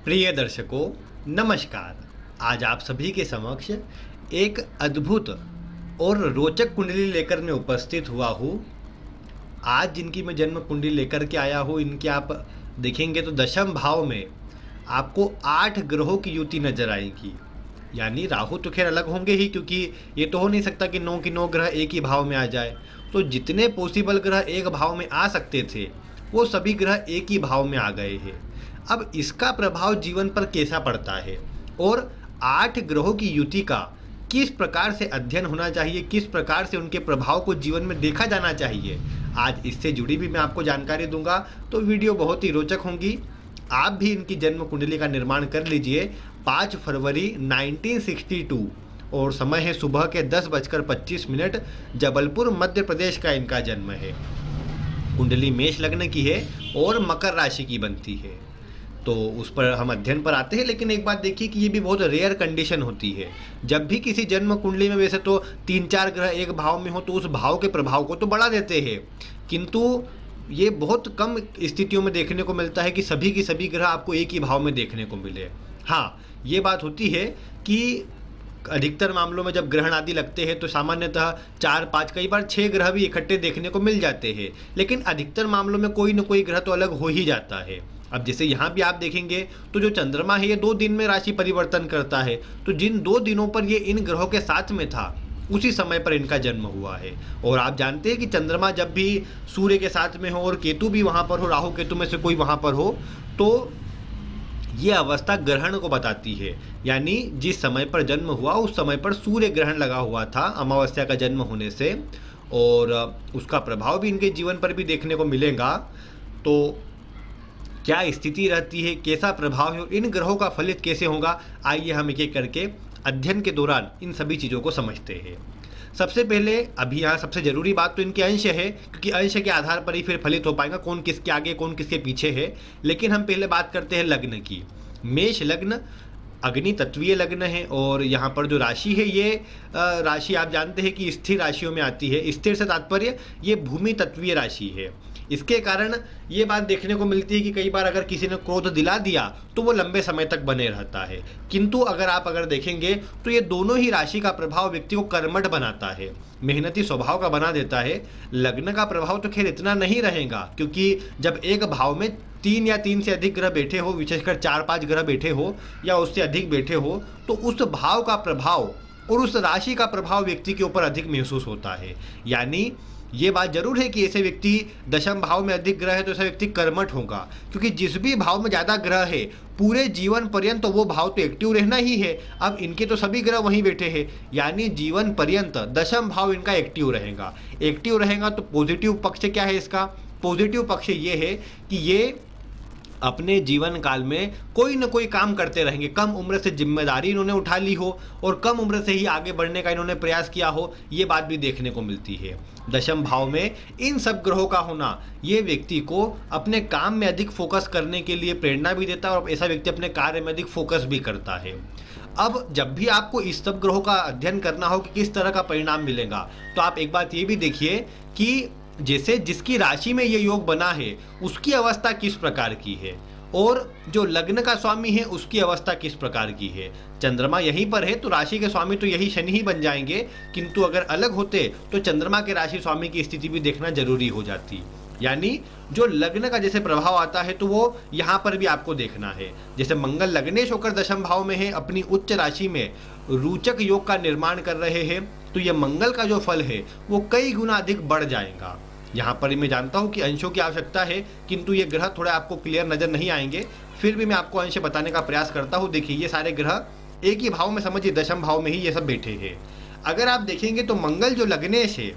प्रिय दर्शकों, नमस्कार। आज आप सभी के समक्ष एक अद्भुत और रोचक कुंडली लेकर मैं उपस्थित हुआ हूँ। आज जिनकी मैं जन्म कुंडली लेकर के आया हूँ, इनके आप देखेंगे तो दशम भाव में आपको 8 ग्रहों की युति नजर आएगी। यानी राहु तो खैर अलग होंगे ही, क्योंकि ये तो हो नहीं सकता कि 9 की 9 ग्रह एक ही भाव में आ जाए। तो जितने पॉसिबल ग्रह एक भाव में आ सकते थे, वो सभी ग्रह एक ही भाव में आ गए हैं। अब इसका प्रभाव जीवन पर कैसा पड़ता है और 8 ग्रहों की युति का किस प्रकार से अध्ययन होना चाहिए, किस प्रकार से उनके प्रभाव को जीवन में देखा जाना चाहिए, आज इससे जुड़ी भी मैं आपको जानकारी दूंगा। तो वीडियो बहुत ही रोचक होंगी। आप भी इनकी जन्म कुंडली का निर्माण कर लीजिए। 5 फरवरी 1962 और समय है सुबह के 10:25। जबलपुर मध्य प्रदेश का इनका जन्म है। कुंडली मेष लग्न की है और मकर राशि की बनती है। तो उस पर हम अध्ययन पर आते हैं, लेकिन एक बात देखिए कि ये भी बहुत रेयर कंडीशन होती है। जब भी किसी जन्म कुंडली में वैसे तो 3-4 ग्रह एक भाव में हो तो उस भाव के प्रभाव को तो बढ़ा देते हैं, किंतु ये बहुत कम स्थितियों में देखने को मिलता है कि सभी की सभी ग्रह आपको एक ही भाव में देखने को मिले। हाँ, ये बात होती है कि अधिकतर मामलों में जब ग्रहण आदि लगते हैं तो सामान्यतः 4-5 कई बार 6 ग्रह भी इकट्ठे देखने को मिल जाते हैं, लेकिन अधिकतर मामलों में कोई न कोई ग्रह तो अलग हो ही जाता है। अब जैसे यहाँ भी आप देखेंगे तो जो चंद्रमा है ये 2 दिन में राशि परिवर्तन करता है, तो जिन 2 दिनों पर ये इन ग्रहों के साथ में था उसी समय पर इनका जन्म हुआ है। और आप जानते हैं कि चंद्रमा जब भी सूर्य के साथ में हो और केतु भी वहाँ पर हो, राहु केतु में से कोई वहाँ पर हो, तो ये अवस्था ग्रहण को बताती है। यानी जिस समय पर जन्म हुआ उस समय पर सूर्य ग्रहण लगा हुआ था अमावस्या का जन्म होने से, और उसका प्रभाव भी इनके जीवन पर भी देखने को मिलेगा। तो क्या स्थिति रहती है, कैसा प्रभाव है, इन ग्रहों का फलित कैसे होगा, आइए हम एक एक करके अध्ययन के दौरान इन सभी चीज़ों को समझते हैं। सबसे पहले अभी यहाँ सबसे जरूरी बात तो इनके अंश है, क्योंकि अंश के आधार पर ही फिर फलित हो पाएगा कौन किसके आगे कौन किसके पीछे है। लेकिन हम पहले बात करते हैं लग्न की। मेष लग्न अग्नि तत्वीय लग्न है, और यहाँ पर जो राशि है ये राशि आप जानते हैं कि स्थिर राशियों में आती है। स्थिर से तात्पर्य ये भूमि तत्वीय राशि है। इसके कारण ये बात देखने को मिलती है कि कई बार अगर किसी ने क्रोध दिला दिया तो वो लंबे समय तक बने रहता है, किंतु अगर देखेंगे तो ये दोनों ही राशि का प्रभाव व्यक्ति को कर्मठ बनाता है, मेहनती स्वभाव का बना देता है। लग्न का प्रभाव तो खैर इतना नहीं रहेगा, क्योंकि जब एक भाव में 3 या 3 से अधिक ग्रह बैठे हो, विशेषकर 4-5 ग्रह बैठे हो या उससे अधिक बैठे हो, तो उस भाव का प्रभाव और उस राशि का प्रभाव व्यक्ति के ऊपर अधिक महसूस होता है। यानी ये बात जरूर है कि ऐसे व्यक्ति दशम भाव में अधिक ग्रह है तो ऐसा व्यक्ति कर्मठ होगा, क्योंकि जिस भी भाव में ज़्यादा ग्रह है पूरे जीवन पर्यंत तो वो भाव तो एक्टिव रहना ही है। अब इनके तो सभी ग्रह वहीं बैठे हैं, यानी जीवन पर्यंत दशम भाव इनका एक्टिव रहेगा। एक्टिव रहेगा तो पॉजिटिव पक्ष क्या है इसका? पॉजिटिव पक्ष ये है कि ये अपने जीवन काल में कोई न कोई काम करते रहेंगे। कम उम्र से जिम्मेदारी इन्होंने उठा ली हो और कम उम्र से ही आगे बढ़ने का इन्होंने प्रयास किया हो, ये बात भी देखने को मिलती है। दशम भाव में इन सब ग्रहों का होना ये व्यक्ति को अपने काम में अधिक फोकस करने के लिए प्रेरणा भी देता है, और ऐसा व्यक्ति अपने कार्य में अधिक फोकस भी करता है। अब जब भी आपको इस सब ग्रहों का अध्ययन करना हो कि किस तरह का परिणाम मिलेगा, तो आप एक बात ये भी देखिए कि जैसे जिसकी राशि में ये योग बना है उसकी अवस्था किस प्रकार की है, और जो लग्न का स्वामी है उसकी अवस्था किस प्रकार की है। चंद्रमा यहीं पर है तो राशि के स्वामी तो यही शनि ही बन जाएंगे, किंतु अगर अलग होते तो चंद्रमा के राशि स्वामी की स्थिति भी देखना जरूरी हो जाती। यानी जो लग्न का जैसे प्रभाव आता है तो वो यहाँ पर भी आपको देखना है। जैसे मंगल लग्नेश होकर दशम भाव में है, अपनी उच्च राशि में रोचक योग का निर्माण कर रहे हैं, तो ये मंगल का जो फल है वो कई गुना अधिक बढ़ जाएगा। यहाँ पर मैं जानता हूँ कि अंशों की आवश्यकता है, किंतु ये ग्रह थोड़े आपको क्लियर नजर नहीं आएंगे, फिर भी मैं आपको अंश बताने का प्रयास करता हूँ। देखिए ये सारे ग्रह एक ही भाव में, समझिए दशम भाव में ही ये सब बैठे हैं। अगर आप देखेंगे तो मंगल जो लग्नेश है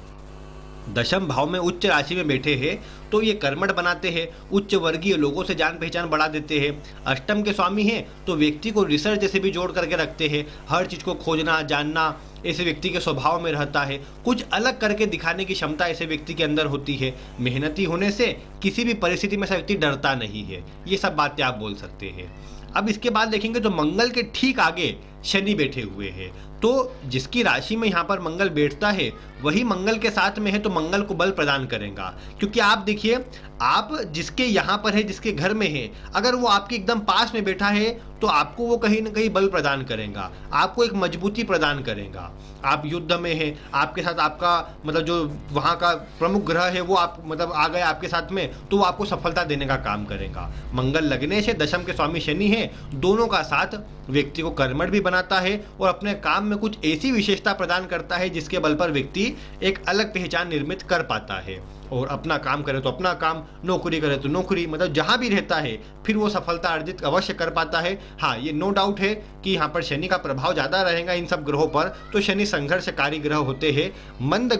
दशम भाव में उच्च राशि में बैठे हैं, तो ये कर्मठ बनाते हैं, उच्च वर्गीय लोगों से जान पहचान बढ़ा देते हैं। अष्टम के स्वामी हैं तो व्यक्ति को रिसर्च जैसे भी जोड़ करके रखते हैं, हर चीज़ को खोजना जानना ऐसे व्यक्ति के स्वभाव में रहता है। कुछ अलग करके दिखाने की क्षमता ऐसे व्यक्ति के अंदर होती है। मेहनती होने से किसी भी परिस्थिति में ऐसा व्यक्ति डरता नहीं है। ये सब बातें आप बोल सकते हैं। अब इसके बाद देखेंगे तो मंगल के ठीक आगे शनि बैठे हुए हैं, तो जिसकी राशि में यहाँ पर मंगल बैठता है वही मंगल के साथ में है तो मंगल को बल प्रदान करेगा। क्योंकि आप देखिए आप जिसके यहाँ पर है, जिसके घर में है, अगर वो आपके एकदम पास में बैठा है तो आपको वो कहीं ना कहीं बल प्रदान करेगा, आपको एक मजबूती प्रदान करेगा। आप युद्ध में है, आपके साथ आपका मतलब जो वहाँ का प्रमुख ग्रह है वो आप मतलब आ गए आपके साथ में, तो वो आपको सफलता देने का काम करेगा। मंगल लगने से दशम के स्वामी शनि है, दोनों का साथ व्यक्ति को कर्मठ भी बनाता है और अपने काम में कुछ ऐसी विशेषता प्रदान करता है जिसके बल पर व्यक्ति एक अलग पहचान निर्मित कर पाता है और अपना काम करे तो अपना काम, नौकरी करे तो नौकरी, मतलब जहाँ भी रहता है फिर वो सफलता अर्जित अवश्य कर पाता है। हाँ, ये नो डाउट है कि यहाँ पर शनि का प्रभाव ज़्यादा रहेगा इन सब ग्रहों पर, तो शनि संघर्षकारी ग्रह होते हैं, मंद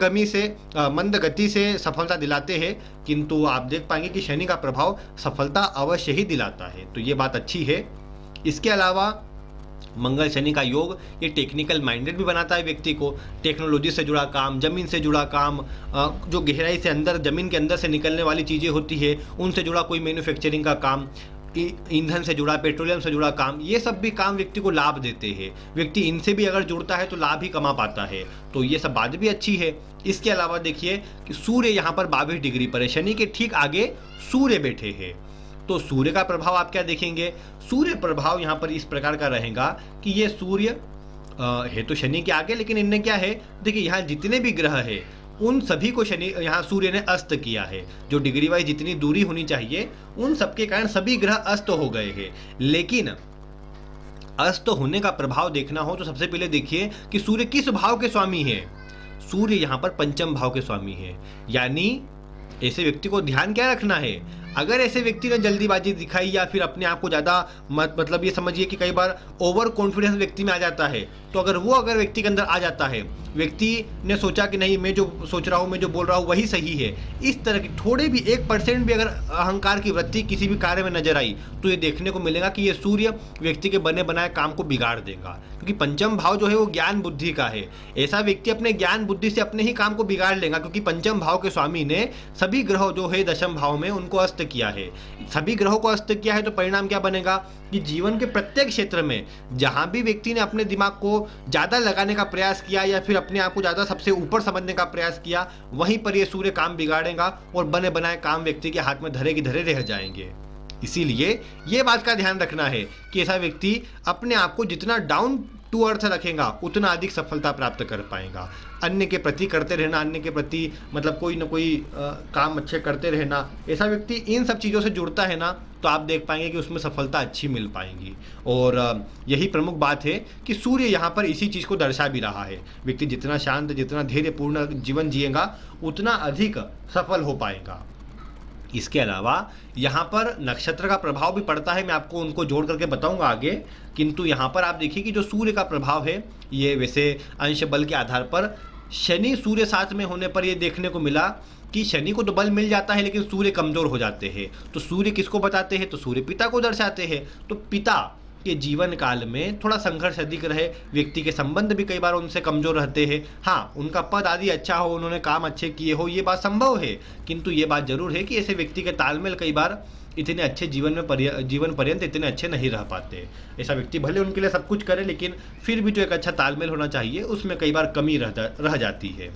गति से सफलता दिलाते हैं, किंतु आप देख पाएंगे कि शनि का प्रभाव सफलता अवश्य ही दिलाता है, तो ये बात अच्छी है। इसके अलावा मंगल शनि का योग ये टेक्निकल माइंडेड भी बनाता है व्यक्ति को, टेक्नोलॉजी से जुड़ा काम, जमीन से जुड़ा काम, जो गहराई से अंदर जमीन के अंदर से निकलने वाली चीज़ें होती है उनसे जुड़ा कोई मैन्युफैक्चरिंग का काम, ईंधन से जुड़ा, पेट्रोलियम से जुड़ा काम, ये सब भी काम व्यक्ति को लाभ देते हैं। व्यक्ति इनसे भी अगर जुड़ता है तो लाभ ही कमा पाता है, तो ये सब बात भी अच्छी है। इसके अलावा देखिए कि सूर्य यहाँ पर 22 डिग्री पर है, शनि के ठीक आगे सूर्य बैठे हैं, तो सूर्य का प्रभाव आप क्या देखेंगे? सूर्य प्रभाव यहाँ पर इस प्रकार का रहेगा कि ये सूर्य है तो शनि के आगे, लेकिन इनने क्या है, देखिए यहाँ जितने भी ग्रह है उन सभी को शनि यहाँ सूर्य ने अस्त किया है। जो डिग्री वाइज जितनी दूरी होनी चाहिए उन सबके कारण सभी ग्रह अस्त हो गए हैं। लेकिन अस्त होने का प्रभाव देखना हो तो सबसे पहले देखिए कि सूर्य किस भाव के स्वामी है। सूर्य यहाँ पर पंचम भाव के स्वामी है, यानी ऐसे व्यक्ति को ध्यान क्या रखना है, अगर ऐसे व्यक्ति ने जल्दीबाजी दिखाई या फिर अपने आप को ज़्यादा मतलब ये समझिए कि कई बार ओवर कॉन्फिडेंस व्यक्ति में आ जाता है, तो अगर व्यक्ति के अंदर आ जाता है, व्यक्ति ने सोचा कि नहीं मैं जो सोच रहा हूँ, मैं जो बोल रहा हूँ वही सही है, इस तरह की थोड़े भी 1% भी अगर अहंकार की वृत्ति किसी भी कार्य में नजर आई तो ये देखने को मिलेगा कि ये सूर्य व्यक्ति के बने बनाए काम को बिगाड़ देगा, क्योंकि पंचम भाव जो है वो ज्ञान बुद्धि का है। ऐसा व्यक्ति अपने ज्ञान बुद्धि से अपने ही काम को बिगाड़ लेगा, क्योंकि पंचम भाव के स्वामी ने सभी ग्रहों जो है दशम भाव में उनको अस्त किया है। सभी ग्रहों को अस्त किया है तो परिणाम क्या बनेगा कि जीवन के प्रत्येक क्षेत्र में जहां भी व्यक्ति ने अपने दिमाग को ज्यादा लगाने का प्रयास किया या फिर अपने आप को ज्यादा सबसे ऊपर समझने का प्रयास किया, वहीं पर ये सूर्य काम बिगाड़ेगा और बने बनाए काम व्यक्ति के हाथ में धरे की धरे रह जाएंगे। इसीलिए ये बात का ध्यान रखना है कि ऐसा व्यक्ति अपने आप को जितना डाउन टू अर्थ रखेगा उतना अधिक सफलता प्राप्त कर पाएगा। अन्य के प्रति करते रहना, अन्य के प्रति मतलब कोई ना कोई काम अच्छे करते रहना, ऐसा व्यक्ति इन सब चीज़ों से जुड़ता है ना, तो आप देख पाएंगे कि उसमें सफलता अच्छी मिल पाएगी। और यही प्रमुख बात है कि सूर्य यहाँ पर इसी चीज़ को दर्शा भी रहा है। व्यक्ति जितना शांत, जितना धैर्यपूर्ण जीवन जिएगा उतना अधिक सफल हो पाएगा। इसके अलावा यहाँ पर नक्षत्र का प्रभाव भी पड़ता है, मैं आपको उनको जोड़ करके बताऊंगा आगे, किंतु यहाँ पर आप देखिए कि जो सूर्य का प्रभाव है ये वैसे अंश बल के आधार पर शनि सूर्य साथ में होने पर ये देखने को मिला कि शनि को तो बल मिल जाता है लेकिन सूर्य कमजोर हो जाते हैं। तो सूर्य किसको बताते हैं? तो सूर्य पिता को दर्शाते हैं। तो पिता के जीवन काल में थोड़ा संघर्ष अधिक रहे, व्यक्ति के संबंध भी कई बार उनसे कमजोर रहते हैं। हाँ, उनका पद आदि अच्छा हो, उन्होंने काम अच्छे किए हो, ये बात संभव है, किंतु ये बात जरूर है कि ऐसे व्यक्ति के तालमेल कई बार इतने अच्छे जीवन पर्यंत इतने अच्छे नहीं रह पाते। ऐसा व्यक्ति भले उनके लिए सब कुछ करे लेकिन फिर भी जो एक अच्छा तालमेल होना चाहिए उसमें कई बार कमी रह जाती है।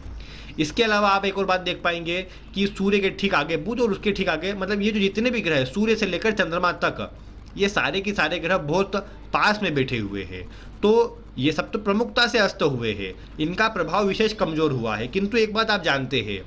इसके अलावा आप एक और बात देख पाएंगे कि सूर्य के ठीक आगे बुध और उसके ठीक आगे मतलब ये जो जितने भी ग्रह है सूर्य से लेकर चंद्रमा तक, ये सारे के सारे ग्रह बहुत पास में बैठे हुए हैं। तो ये सब तो प्रमुखता से अस्त हुए हैं, इनका प्रभाव विशेष कमजोर हुआ है। किंतु एक बात आप जानते हैं,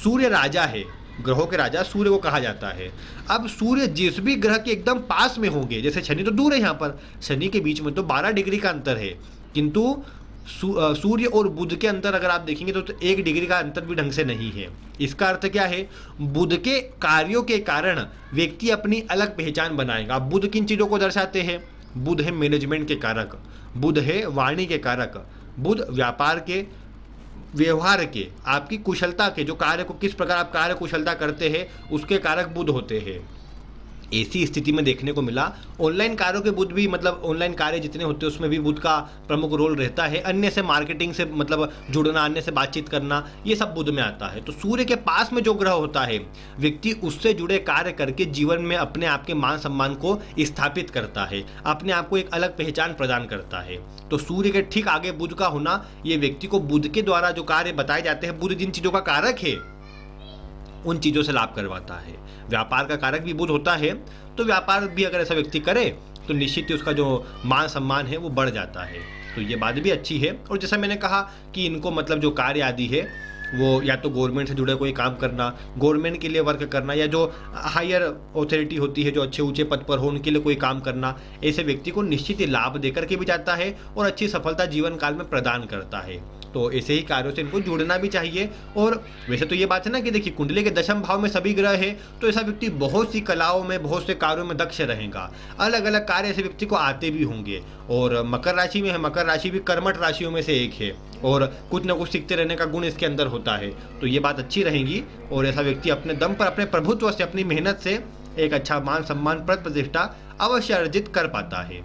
सूर्य राजा है, ग्रहों के राजा सूर्य को कहा जाता है। अब सूर्य जिस भी ग्रह के एकदम पास में होंगे, जैसे शनि तो दूर है, यहाँ पर शनि के बीच में तो 12 डिग्री का अंतर है, किंतु सूर्य और बुध के अंतर अगर आप देखेंगे तो 1 डिग्री का अंतर भी ढंग से नहीं है। इसका अर्थ क्या है? बुध के कार्यों के कारण व्यक्ति अपनी अलग पहचान बनाएगा। बुध किन चीज़ों को दर्शाते हैं? बुध है मैनेजमेंट के कारक, बुध है वाणी के कारक, बुध व्यापार के, व्यवहार के, आपकी कुशलता के, जो कार्य को किस प्रकार आप कार्य कुशलता करते हैं उसके कारक बुध होते हैं। ऐसी स्थिति में देखने को मिला ऑनलाइन कार्यों के बुध भी, मतलब ऑनलाइन कार्य जितने होते हैं उसमें भी बुध का प्रमुख रोल रहता है। अन्य से मार्केटिंग से मतलब जुड़ना, अन्य से बातचीत करना, ये सब बुध में आता है। तो सूर्य के पास में जो ग्रह होता है, व्यक्ति उससे जुड़े कार्य करके जीवन में अपने आप के मान सम्मान को स्थापित करता है, अपने आप को एक अलग पहचान प्रदान करता है। तो सूर्य के ठीक आगे बुध का होना, ये व्यक्ति को बुध के द्वारा जो कार्य बताए जाते हैं, बुध जिन चीज़ों का कारक है उन चीज़ों से लाभ करवाता है। व्यापार का कारक भी बुध होता है, तो व्यापार भी अगर ऐसा व्यक्ति करे तो निश्चित ही उसका जो मान सम्मान है वो बढ़ जाता है। तो ये बात भी अच्छी है। और जैसा मैंने कहा कि इनको मतलब जो कार्य आदि है वो या तो गवर्नमेंट से जुड़े कोई काम करना, गवर्नमेंट के लिए वर्क करना, या जो हायर अथॉरिटी होती है जो अच्छे ऊंचे पद पर हो उनके लिए कोई काम करना, ऐसे व्यक्ति को निश्चित ही लाभ देकर के भी जाता है और अच्छी सफलता जीवन काल में प्रदान करता है। तो ऐसे ही कार्यों से इनको जुड़ना भी चाहिए। और वैसे तो ये बात है ना कि देखिए कुंडली के दशम भाव में सभी ग्रह है, तो ऐसा व्यक्ति बहुत सी कलाओं में, बहुत से कार्यों में दक्ष रहेगा। अलग अलग कार्य ऐसे व्यक्ति को आते भी होंगे। और मकर राशि में है, मकर राशि भी कर्मठ राशियों में से एक है और कुछ ना कुछ सीखते रहने का गुण इसके अंदर होता है। तो ये बात अच्छी रहेगी और ऐसा व्यक्ति अपने दम पर, अपने प्रभुत्व से, अपनी मेहनत से एक अच्छा मान सम्मान, पद प्रतिष्ठा अवश्य अर्जित कर पाता है।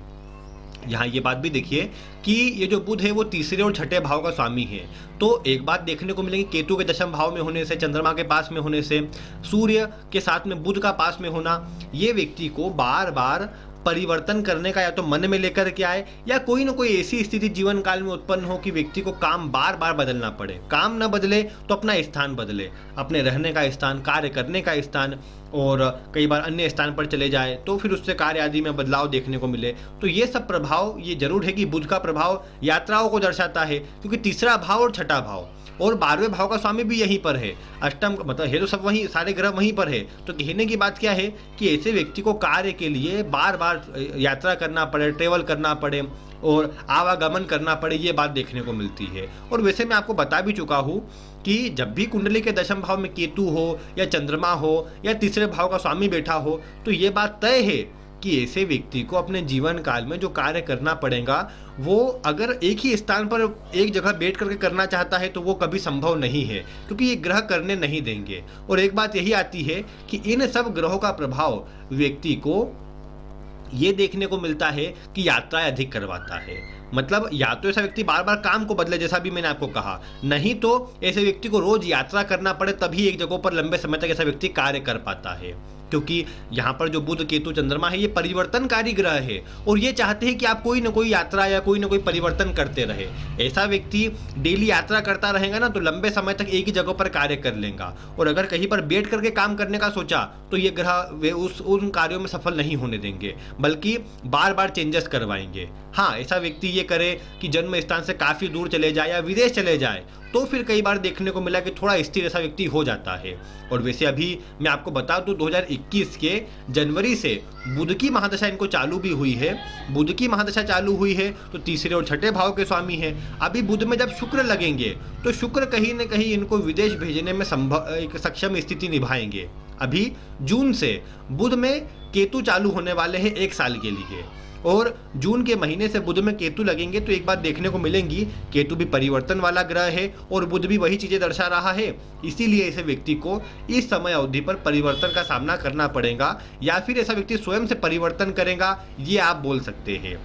यहाँ ये बात भी देखिए कि ये जो बुध है वो तीसरे और छठे भाव का स्वामी है। तो एक बात देखने को मिलेगी, केतु के दशम भाव में होने से, चंद्रमा के पास में होने से, सूर्य के साथ में बुध का पास में होना, ये व्यक्ति को बार बार परिवर्तन करने का या तो मन में लेकर के आए, या कोई ना कोई ऐसी स्थिति जीवन काल में उत्पन्न हो कि व्यक्ति को काम बार बार बदलना पड़े। काम न बदले तो अपना स्थान बदले, अपने रहने का स्थान, कार्य करने का स्थान, और कई बार अन्य स्थान पर चले जाए तो फिर उससे कार्य आदि में बदलाव देखने को मिले। तो ये सब प्रभाव, ये जरूर है कि बुध का प्रभाव यात्राओं को दर्शाता है, क्योंकि तीसरा भाव और छठा भाव और 12वें भाव का स्वामी भी यहीं पर है। अष्टम मतलब है तो सब वहीं, सारे ग्रह वहीं पर है। तो कहने की बात क्या है कि ऐसे व्यक्ति को कार्य के लिए बार बार यात्रा करना पड़े, ट्रेवल करना पड़े और आवागमन करना पड़े, ये बात देखने को मिलती है। और वैसे मैं आपको बता भी चुका हूँ कि जब भी कुंडली के दशम भाव में केतु हो या चंद्रमा हो या तीसरे भाव का स्वामी बैठा हो, तो ये बात तय है कि ऐसे व्यक्ति को अपने जीवन काल में जो कार्य करना पड़ेगा वो अगर एक ही स्थान पर एक जगह बैठ करके करना चाहता है तो वो कभी संभव नहीं है, क्योंकि ये ग्रह करने नहीं देंगे। और एक बात यही आती है कि इन सब ग्रहों का प्रभाव व्यक्ति को ये देखने को मिलता है कि यात्राएं अधिक करवाता है। मतलब या तो ऐसा व्यक्ति बार बार काम को बदले, जैसा भी मैंने आपको कहा, नहीं तो ऐसे व्यक्ति को रोज यात्रा करना पड़े, तभी एक जगह पर लंबे समय तक ऐसा व्यक्ति कार्य कर पाता है। क्योंकि यहाँ पर जो बुध केतु चंद्रमा है ये परिवर्तनकारी ग्रह है और ये चाहते हैं कि आप कोई ना कोई यात्रा या कोई ना कोई परिवर्तन करते रहे। ऐसा व्यक्ति डेली यात्रा करता रहेगा ना तो लंबे समय तक एक ही जगह पर कार्य कर लेगा, और अगर कहीं पर बैठ करके काम करने का सोचा तो ये ग्रह वे उन कार्यों में सफल नहीं होने देंगे, बल्कि बार बार चेंजेस करवाएंगे। हाँ, ऐसा व्यक्ति ये करे कि जन्म स्थान से काफ़ी दूर चले जाए या विदेश चले जाए तो फिर कई बार देखने को मिला कि थोड़ा स्थिर ऐसा व्यक्ति हो जाता है। और वैसे अभी मैं आपको बता दूं 2021 के जनवरी से बुध की महादशा इनको चालू भी हुई है। बुध की महादशा चालू हुई है तो तीसरे और छठे भाव के स्वामी है। अभी बुध में जब शुक्र लगेंगे तो शुक्र कहीं न कहीं इनको विदेश भेजने में एक सक्षम स्थिति निभाएंगे। अभी जून से बुध में केतु चालू होने वाले हैं 1 साल के लिए, और जून के महीने से बुध में केतु लगेंगे तो एक बात देखने को मिलेंगी, केतु भी परिवर्तन वाला ग्रह है और बुध भी वही चीजें दर्शा रहा है। इसीलिए ऐसे व्यक्ति को इस समय अवधि पर परिवर्तन का सामना करना पड़ेगा, या फिर ऐसा व्यक्ति स्वयं से परिवर्तन करेगा, ये आप बोल सकते हैं।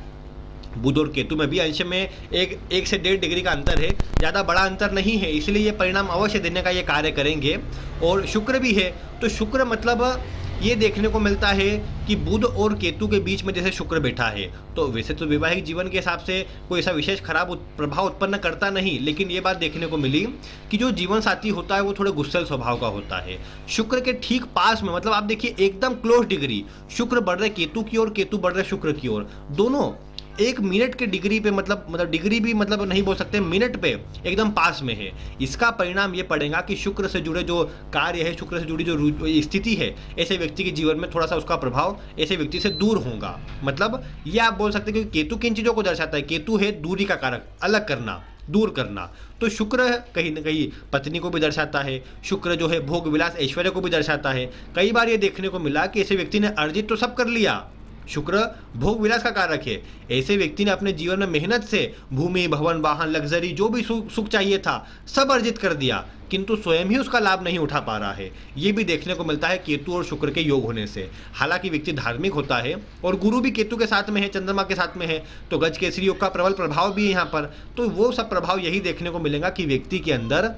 बुध और केतु में भी अंश में 1 से 1.5 डिग्री का अंतर है, ज़्यादा बड़ा अंतर नहीं है, इसलिए ये परिणाम अवश्य देने का ये कार्य करेंगे। और शुक्र भी है तो शुक्र मतलब ये देखने को मिलता है कि बुध और केतु के बीच में जैसे शुक्र बैठा है, तो वैसे तो वैवाहिक जीवन के हिसाब से कोई ऐसा विशेष खराब प्रभाव उत्पन्न करता नहीं, लेकिन ये बात देखने को मिली कि जो जीवन साथी होता है वो थोड़े गुस्सैल स्वभाव का होता है। शुक्र के ठीक पास में, मतलब आप देखिए एकदम क्लोज डिग्री, शुक्र बढ़ रहे केतु की ओर, केतु बढ़ रहे शुक्र की ओर, दोनों 1 मिनट के डिग्री पे, मतलब डिग्री भी मतलब नहीं बोल सकते, मिनट पे एकदम पास में है। इसका परिणाम ये पड़ेगा कि शुक्र से जुड़े जो कार्य है, शुक्र से जुड़ी जो स्थिति है, ऐसे व्यक्ति के जीवन में थोड़ा सा उसका प्रभाव ऐसे व्यक्ति से दूर होगा। मतलब ये आप बोल सकते हैं कि केतु किन चीज़ों को दर्शाता है, केतु है दूरी का कारक, अलग करना, दूर करना। तो शुक्र कहीं ना कहीं पत्नी को भी दर्शाता है, शुक्र जो है भोग विलास ऐश्वर्य को भी दर्शाता है। कई बार ये देखने को मिला कि ऐसे व्यक्ति ने अर्जित तो सब कर लिया, शुक्र भोग विलास का कारक है, ऐसे व्यक्ति ने अपने जीवन में मेहनत से भूमि, भवन, वाहन, लग्जरी, जो भी सुख चाहिए था सब अर्जित कर दिया, किंतु स्वयं ही उसका लाभ नहीं उठा पा रहा है। ये भी देखने को मिलता है केतु और शुक्र के योग होने से। हालांकि व्यक्ति धार्मिक होता है और गुरु भी केतु के साथ में है, चंद्रमा के साथ में है, तो गज केसरी योग का प्रबल प्रभाव भी है यहाँ पर। तो वो सब प्रभाव यही देखने को मिलेगा कि व्यक्ति के अंदर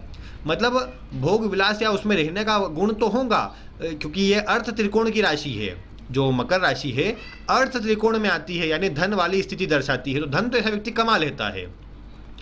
मतलब भोग विलास या उसमें रहने का गुण तो होगा, क्योंकि ये अर्थ त्रिकोण की राशि है। जो मकर राशि है अर्थ त्रिकोण में आती है, यानी धन वाली स्थिति दर्शाती है, तो धन तो ऐसा व्यक्ति कमा लेता है।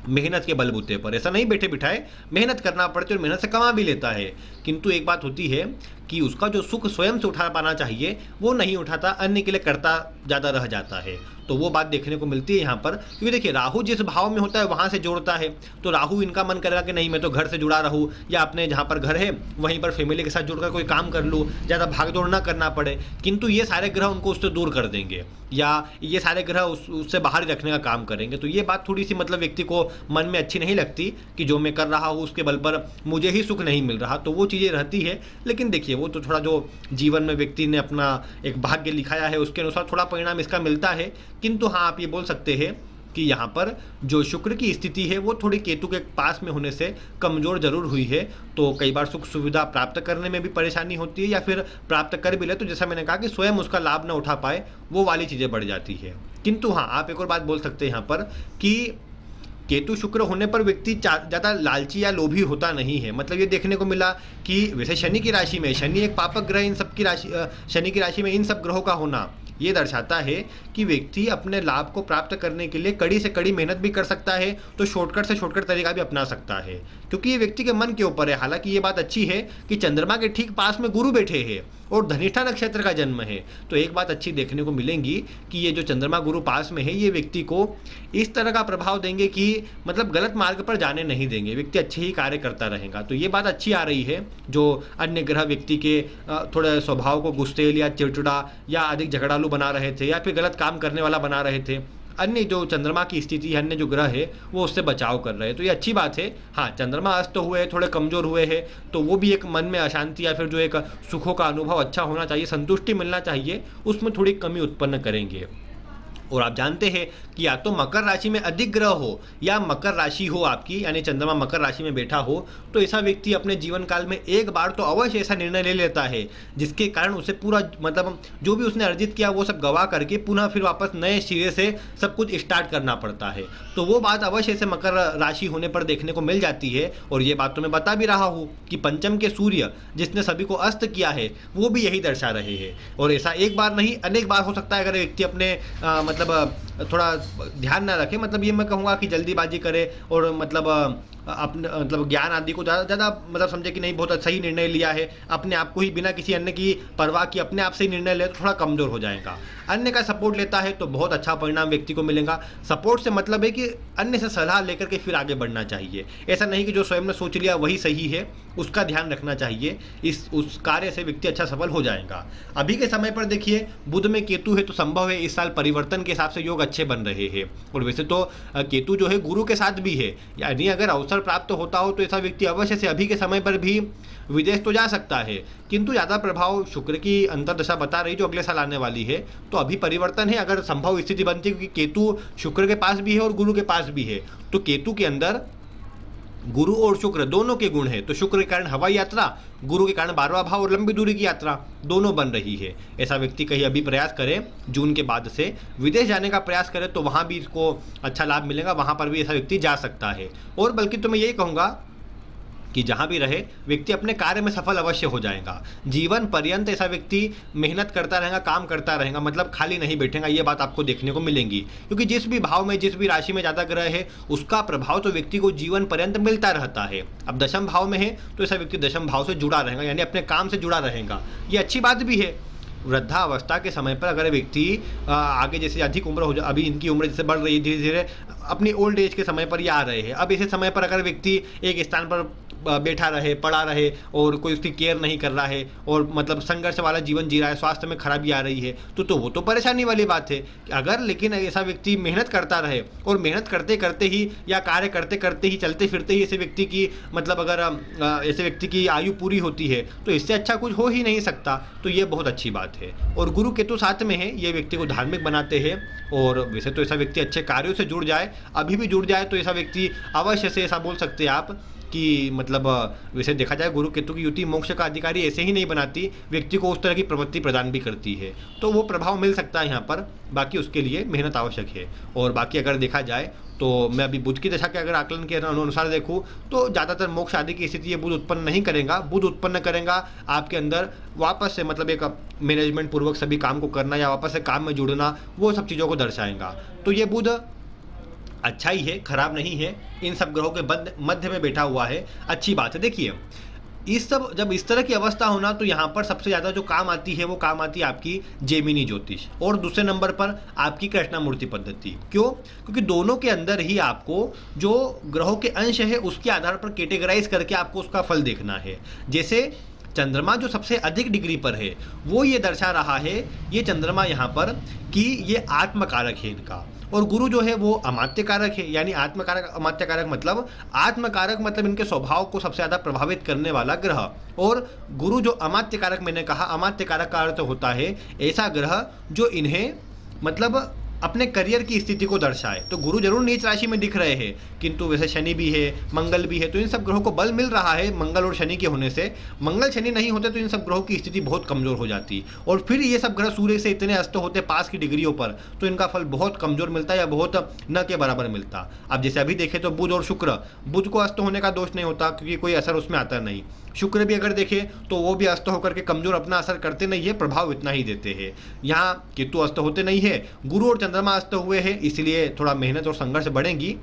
मेहनत के बलबूते पर। ऐसा नहीं बैठे बिठाए, मेहनत करना पड़ती है और मेहनत से कमा भी लेता है। किंतु एक बात होती है कि उसका जो सुख स्वयं से उठा पाना चाहिए वो नहीं उठाता, अन्य के लिए करता ज़्यादा रह जाता है। तो वो बात देखने को मिलती है यहाँ पर, क्योंकि देखिए राहु जिस भाव में होता है वहाँ से जोड़ता है। तो राहु इनका मन करेगा कि नहीं मैं तो घर से जुड़ा रहूँ, या अपने जहाँ पर घर है वहीं पर फैमिली के साथ जुड़कर कोई काम कर लूँ, ज़्यादा भाग दौड़ ना करना पड़े। किंतु ये सारे ग्रह उनको उससे दूर कर देंगे, या ये सारे ग्रह उससे बाहर ही रखने का काम करेंगे। तो ये बात थोड़ी सी मतलब व्यक्ति को मन में अच्छी नहीं लगती कि जो मैं कर रहा हूँ उसके बल पर मुझे ही सुख नहीं मिल रहा। तो वो चीज़ें रहती है। लेकिन देखिए वो तो थोड़ा जो जीवन में व्यक्ति ने अपना एक भाग्य लिखाया है उसके अनुसार थोड़ा परिणाम इसका मिलता है। किंतु हाँ, आप ये बोल सकते हैं कि यहाँ पर जो शुक्र की स्थिति है वो थोड़ी केतु के पास में होने से कमज़ोर जरूर हुई है। तो कई बार सुख सुविधा प्राप्त करने में भी परेशानी होती है, या फिर प्राप्त कर भी ले तो जैसा मैंने कहा कि स्वयं उसका लाभ न उठा पाए, वो वाली चीज़ें बढ़ जाती है। किंतु हाँ, आप एक और बात बोल सकते हैं यहाँ पर कि केतु शुक्र होने पर व्यक्ति ज़्यादा लालची या लोभी होता नहीं है। मतलब ये देखने को मिला कि वैसे शनि की राशि में, शनि एक पापक ग्रह, इन सब की राशि, शनि की राशि में इन सब ग्रहों का होना ये दर्शाता है कि व्यक्ति अपने लाभ को प्राप्त करने के लिए कड़ी से कड़ी मेहनत भी कर सकता है, तो शॉर्टकट से शॉर्टकट तरीका भी अपना सकता है, क्योंकि ये व्यक्ति के मन के ऊपर है। हालांकि ये बात अच्छी है कि चंद्रमा के ठीक पास में गुरु बैठे हैं और धनिष्ठा नक्षत्र का जन्म है। तो एक बात अच्छी देखने को मिलेंगी कि ये जो चंद्रमा गुरु पास में है ये व्यक्ति को इस तरह का प्रभाव देंगे कि मतलब गलत मार्ग पर जाने नहीं देंगे, व्यक्ति अच्छे ही कार्य करता रहेगा। तो ये बात अच्छी आ रही है। जो अन्य ग्रह व्यक्ति के थोड़े स्वभाव को गुस्सेल या चिड़चिड़ा या अधिक झगड़ालू बना रहे थे, या फिर गलत काम करने वाला बना रहे थे, अन्य जो चंद्रमा की स्थिति है, अन्य जो ग्रह है वो उससे बचाव कर रहे हैं। तो ये अच्छी बात है। हाँ, चंद्रमा अस्त हुए हैं, थोड़े कमज़ोर हुए हैं, तो वो भी एक मन में अशांति या फिर जो एक सुखों का अनुभव अच्छा होना चाहिए, संतुष्टि मिलना चाहिए, उसमें थोड़ी कमी उत्पन्न करेंगे। और आप जानते हैं कि या तो मकर राशि में अधिक ग्रह हो या मकर राशि हो आपकी, यानी चंद्रमा मकर राशि में बैठा हो, तो ऐसा व्यक्ति अपने जीवन काल में एक बार तो अवश्य ऐसा निर्णय ले लेता है जिसके कारण उसे पूरा मतलब जो भी उसने अर्जित किया वो सब गवा करके पुनः फिर वापस नए सिरे से सब कुछ स्टार्ट करना पड़ता है। तो वो बात अवश्य से मकर राशि होने पर देखने को मिल जाती है। और ये बात तो मैं बता भी रहा हूँ कि पंचम के सूर्य जिसने सभी को अस्त किया है वो भी यही दर्शा रहे हैं। और ऐसा एक बार नहीं अनेक बार हो सकता है अगर व्यक्ति अपने मतलब थोड़ा ध्यान ना रखे, मतलब ये मैं कहूँगा कि जल्दीबाजी करे और मतलब अपने मतलब ज्ञान आदि को ज़्यादा मतलब समझे कि नहीं बहुत सही निर्णय लिया है, अपने आप को ही बिना किसी अन्य की परवाह की अपने आप से ही निर्णय ले तो थोड़ा कमज़ोर हो जाएगा। अन्य का सपोर्ट लेता है तो बहुत अच्छा परिणाम व्यक्ति को मिलेगा। सपोर्ट से मतलब है कि अन्य से सलाह लेकर के फिर आगे बढ़ना चाहिए। ऐसा नहीं कि जो स्वयं ने सोच लिया वही सही है, उसका ध्यान रखना चाहिए। उस कार्य से व्यक्ति अच्छा सफल हो जाएगा। अभी के समय पर देखिए बुध में केतु है तो संभव है इस साल परिवर्तन के हिसाब से योग अच्छे बन रहे हैं। और वैसे तो केतु जो है गुरु के साथ भी है, यानी अगर अवसर प्राप्त होता हो तो ऐसा व्यक्ति अवश्य से अभी के समय पर भी विदेश तो जा सकता है। किंतु ज़्यादा प्रभाव शुक्र की अंतर्दशा बता रही जो अगले साल आने वाली है, तो अभी परिवर्तन है। अगर संभव स्थिति बनती है क्योंकि केतु शुक्र के पास भी है और गुरु के पास भी है, तो केतु के अंदर गुरु और शुक्र दोनों के गुण है। तो शुक्र के कारण हवाई यात्रा, गुरु के कारण 12वां भाव और लंबी दूरी की यात्रा दोनों बन रही है। ऐसा व्यक्ति कहीं अभी प्रयास करे जून के बाद से विदेश जाने का प्रयास करे तो वहाँ भी इसको अच्छा लाभ मिलेगा, वहाँ पर भी ऐसा व्यक्ति जा सकता है। और बल्कि तो मैं यही कहूँगा कि जहाँ भी रहे व्यक्ति अपने कार्य में सफल अवश्य हो जाएगा। जीवन पर्यंत ऐसा व्यक्ति मेहनत करता रहेगा, काम करता रहेगा, मतलब खाली नहीं बैठेगा। ये बात आपको देखने को मिलेंगी, क्योंकि जिस भी भाव में जिस भी राशि में ज़्यादा ग्रह है उसका प्रभाव तो व्यक्ति को जीवन पर्यंत मिलता रहता है। अब दशम भाव में है तो ऐसा व्यक्ति दशम भाव से जुड़ा रहेगा, यानी अपने काम से जुड़ा रहेगा। ये अच्छी बात भी है। वृद्धावस्था के समय पर अगर व्यक्ति आगे जैसे अधिक उम्र हो अभी इनकी उम्र जैसे बढ़ रही है, धीरे धीरे अपनी ओल्ड एज के समय पर ये आ रहे हैं। अब ऐसे समय पर अगर व्यक्ति एक स्थान पर बैठा रहे, पड़ा रहे और कोई उसकी केयर नहीं कर रहा है और मतलब संघर्ष वाला जीवन जी रहा है, स्वास्थ्य में खराबी आ रही है, तो वो तो परेशानी वाली बात है। अगर लेकिन ऐसा व्यक्ति मेहनत करता रहे और मेहनत करते करते ही या कार्य करते करते ही चलते फिरते ही ऐसे व्यक्ति की मतलब अगर ऐसे व्यक्ति की आयु पूरी होती है तो इससे अच्छा कुछ हो ही नहीं सकता। तो ये बहुत अच्छी बात है। और गुरु केतु साथ में है, ये व्यक्ति को धार्मिक बनाते हैं। और वैसे तो ऐसा व्यक्ति अच्छे कार्यों से जुड़ जाए, अभी भी जुड़ जाए तो ऐसा व्यक्ति अवश्य से ऐसा बोल सकते हैं आप कि मतलब वैसे देखा जाए गुरु केतु की युति मोक्ष का अधिकारी ऐसे ही नहीं बनाती, व्यक्ति को उस तरह की प्रवृत्ति प्रदान भी करती है। तो वो प्रभाव मिल सकता है यहाँ पर, बाकी उसके लिए मेहनत आवश्यक है। और बाकी अगर देखा जाए तो मैं अभी बुध की दशा के अगर आकलन के अनुसार देखूँ तो ज़्यादातर मोक्ष आदि की स्थिति ये बुध उत्पन्न नहीं करेगा। बुध उत्पन्न करेगा आपके अंदर वापस से मतलब एक मैनेजमेंट पूर्वक सभी काम को करना या वापस से काम में जुड़ना, वो सब चीज़ों को दर्शाएगा। तो ये बुध अच्छा ही है, खराब नहीं है, इन सब ग्रहों के मध्य में बैठा हुआ है, अच्छी बात है। देखिए इस सब जब इस तरह की अवस्था होना, तो यहाँ पर सबसे ज़्यादा जो काम आती है वो काम आती है आपकी जेमिनी ज्योतिष, और दूसरे नंबर पर आपकी कृष्णामूर्ति पद्धति। क्यों? क्योंकि दोनों के अंदर ही आपको जो ग्रहों के अंश है उसके आधार पर कैटेगराइज करके आपको उसका फल देखना है। जैसे चंद्रमा जो सबसे अधिक डिग्री पर है वो ये दर्शा रहा है, ये चंद्रमा यहाँ पर, कि ये आत्मकारक है इनका, और गुरु जो है वो अमात्य कारक है। यानी आत्मकारक अमात्य कारक मतलब, आत्मकारक मतलब इनके स्वभाव को सबसे ज़्यादा प्रभावित करने वाला ग्रह, और गुरु जो अमात्य कारक, मैंने कहा अमात्य कारक का अर्थ होता है ऐसा ग्रह जो इन्हें मतलब अपने करियर की स्थिति को दर्शाए। तो गुरु जरूर नीच राशि में दिख रहे हैं, किंतु वैसे शनि भी है, मंगल भी है, तो इन सब ग्रहों को बल मिल रहा है मंगल और शनि के होने से। मंगल शनि नहीं होते तो इन सब ग्रहों की स्थिति बहुत कमजोर हो जाती, और फिर ये सब ग्रह सूर्य से इतने अस्त होते पास की डिग्रियों पर, तो इनका फल बहुत कमजोर मिलता है या बहुत न के बराबर मिलता। अब जैसे अभी देखें तो बुध और शुक्र, बुध को अस्त होने का दोष नहीं होता क्योंकि कोई असर उसमें आता नहीं। शुक्र भी अगर देखें तो वो भी अस्त होकर के कमजोर, अपना असर करते नहीं है, प्रभाव इतना ही देते हैं। यहाँ केतु अस्त होते नहीं है, गुरु और चंद्रमा अस्त हुए हैं, इसलिए थोड़ा मेहनत और संघर्ष बढ़ेंगी,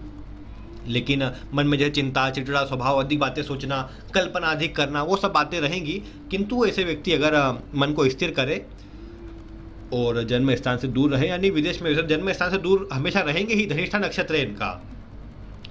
लेकिन मन में जैसे चिंता, चिड़चिड़ा स्वभाव, अधिक बातें सोचना, कल्पना अधिक करना, वो सब बातें रहेंगी। किंतु ऐसे व्यक्ति अगर मन को स्थिर करे और जन्म स्थान से दूर रहे, यानी विदेश में जन्म स्थान से दूर हमेशा रहेंगे ही, धनिष्ठा नक्षत्र है इनका,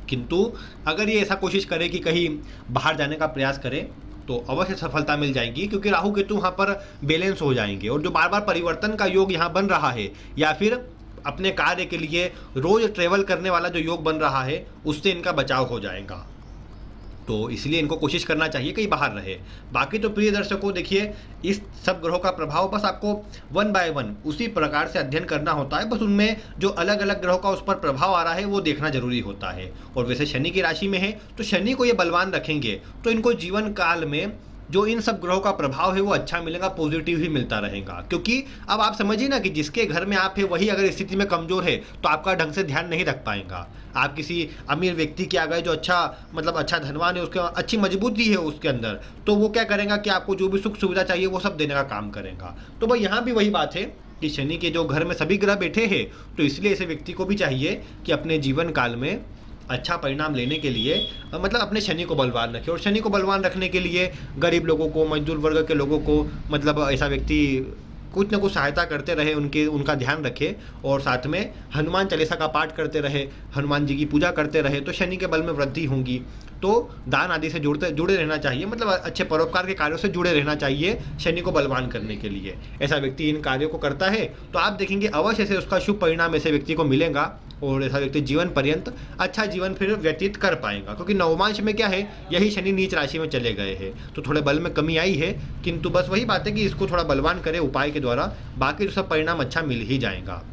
किंतु अगर ये ऐसा कोशिश करे कि कहीं बाहर जाने का प्रयास करे तो अवश्य सफलता मिल जाएगी, क्योंकि राहु केतु वहाँ पर बैलेंस हो जाएंगे। और जो बार बार परिवर्तन का योग यहाँ बन रहा है, या फिर अपने कार्य के लिए रोज ट्रेवल करने वाला जो योग बन रहा है, उससे इनका बचाव हो जाएगा। तो इसलिए इनको कोशिश करना चाहिए कहीं बाहर रहे। बाकी तो प्रिय दर्शकों देखिए, इस सब ग्रहों का प्रभाव बस आपको वन बाय वन उसी प्रकार से अध्ययन करना होता है, बस उनमें जो अलग अलग ग्रहों का उस पर प्रभाव आ रहा है वो देखना जरूरी होता है। और वैसे शनि की राशि में है तो शनि को ये बलवान रखेंगे तो इनको जीवन काल में जो इन सब ग्रहों का प्रभाव है वो अच्छा मिलेगा, पॉजिटिव ही मिलता रहेगा। क्योंकि अब आप समझिए ना कि जिसके घर में आप है वही अगर स्थिति में कमजोर है तो आपका ढंग से ध्यान नहीं रख पाएगा। आप किसी अमीर व्यक्ति के आ गए जो अच्छा मतलब अच्छा धनवान है, उसके अच्छी मजबूती है उसके अंदर, तो वो क्या करेगा कि आपको जो भी सुख सुविधा चाहिए वो सब देने का काम करेगा। तो भाई यहाँ भी वही बात है कि शनि के जो घर में सभी ग्रह बैठे हैं, तो इसलिए ऐसे व्यक्ति को भी चाहिए कि अपने जीवन काल में अच्छा परिणाम लेने के लिए मतलब अपने शनि को बलवान रखे। और शनि को बलवान रखने के लिए गरीब लोगों को, मजदूर वर्ग के लोगों को, मतलब ऐसा व्यक्ति कुछ न कुछ सहायता करते रहे, उनका ध्यान रखे, और साथ में हनुमान चालीसा का पाठ करते रहे, हनुमान जी की पूजा करते रहे, तो शनि के बल में वृद्धि होगी। तो दान आदि से जुड़े रहना चाहिए, मतलब अच्छे परोपकार के कार्यों से जुड़े रहना चाहिए शनि को बलवान करने के लिए। ऐसा व्यक्ति इन कार्यों को करता है तो आप देखेंगे अवश्य से उसका शुभ परिणाम ऐसे व्यक्ति को मिलेगा, और ऐसा व्यक्ति जीवन पर्यंत अच्छा जीवन फिर व्यतीत कर पाएगा। क्योंकि नवमांश में क्या है, यही शनि नीच राशि में चले गए हैं, तो थोड़े बल में कमी आई है, किंतु बस वही बात है कि इसको थोड़ा बलवान करे उपाय के द्वारा, बाकी तो सब परिणाम अच्छा मिल ही जाएगा।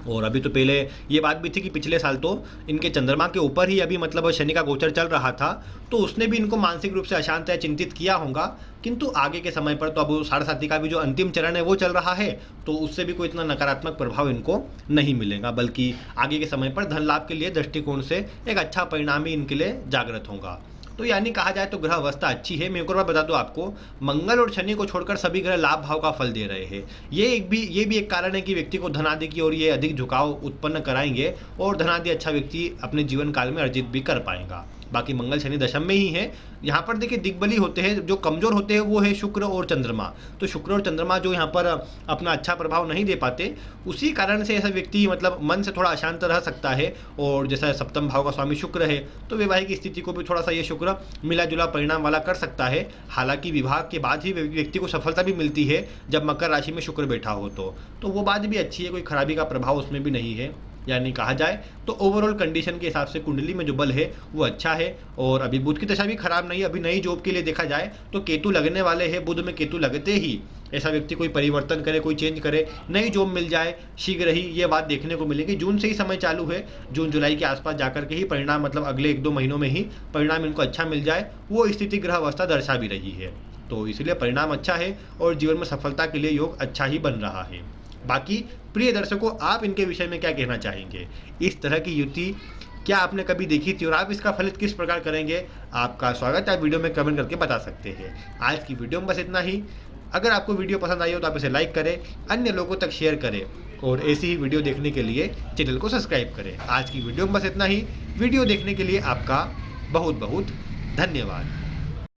और अभी तो पहले ये बात भी थी कि पिछले साल तो इनके चंद्रमा के ऊपर ही अभी मतलब शनि का गोचर चल रहा था, तो उसने भी इनको मानसिक रूप से अशांत या चिंतित किया होगा। किंतु आगे के समय पर तो अब साढ़े साथी का भी जो अंतिम चरण है वो चल रहा है, तो उससे भी कोई इतना नकारात्मक प्रभाव इनको नहीं मिलेगा, बल्कि आगे के समय पर धन लाभ के लिए दृष्टिकोण से एक अच्छा परिणाम ही इनके लिए जागृत होगा। तो यानी कहा जाए तो ग्रह अवस्था अच्छी है। मैं एक और बात बता दूं आपको, मंगल और शनि को छोड़कर सभी ग्रह लाभ भाव का फल दे रहे हैं। ये भी एक कारण है कि व्यक्ति को धनादि की ओर ये अधिक झुकाव उत्पन्न कराएंगे, और धनादि अच्छा व्यक्ति अपने जीवन काल में अर्जित भी कर पाएगा। बाकी मंगल शनि दशम में ही है। यहाँ पर देखिए दिग्बली होते हैं, जो कमजोर होते हैं वो है शुक्र और चंद्रमा। तो शुक्र और चंद्रमा जो यहाँ पर अपना अच्छा प्रभाव नहीं दे पाते, उसी कारण से ऐसा व्यक्ति मतलब मन से थोड़ा अशांत रह सकता है। और जैसा सप्तम भाव का स्वामी शुक्र है, तो वैवाहिक स्थिति को भी थोड़ा सा ये शुक्र मिला जुला परिणाम वाला कर सकता है। हालांकि विवाह के बाद ही व्यक्ति को सफलता भी मिलती है जब मकर राशि में शुक्र बैठा हो, तो वो बात भी अच्छी है, कोई खराबी का प्रभाव उसमें भी नहीं है। यानी कहा जाए तो ओवरऑल कंडीशन के हिसाब से कुंडली में जो बल है वो अच्छा है। और अभी बुध की दशा भी खराब नहीं है। अभी नई जॉब के लिए देखा जाए तो केतु लगने वाले हैं, बुध में केतु लगते ही ऐसा व्यक्ति कोई परिवर्तन करे, कोई चेंज करे, नई जॉब मिल जाए शीघ्र ही, ये बात देखने को मिलेगी। जून से ही समय चालू है, जून जुलाई के आसपास जाकर के ही परिणाम, मतलब अगले 1-2 महीनों में ही परिणाम इनको अच्छा मिल जाए, वो स्थिति ग्रह अवस्था दर्शा भी रही है। तो इसलिए परिणाम अच्छा है और जीवन में सफलता के लिए योग अच्छा ही बन रहा है। बाकी प्रिय दर्शकों, आप इनके विषय में क्या कहना चाहेंगे? इस तरह की युति क्या आपने कभी देखी थी और आप इसका फलित किस प्रकार करेंगे? आपका स्वागत है, आप वीडियो में कमेंट करके बता सकते हैं। आज की वीडियो में बस इतना ही। अगर आपको वीडियो पसंद आई हो तो आप इसे लाइक करें, अन्य लोगों तक शेयर करें और ऐसी ही वीडियो देखने के लिए चैनल को सब्सक्राइब करें। आज की वीडियो में बस इतना ही। वीडियो देखने के लिए आपका बहुत बहुत धन्यवाद।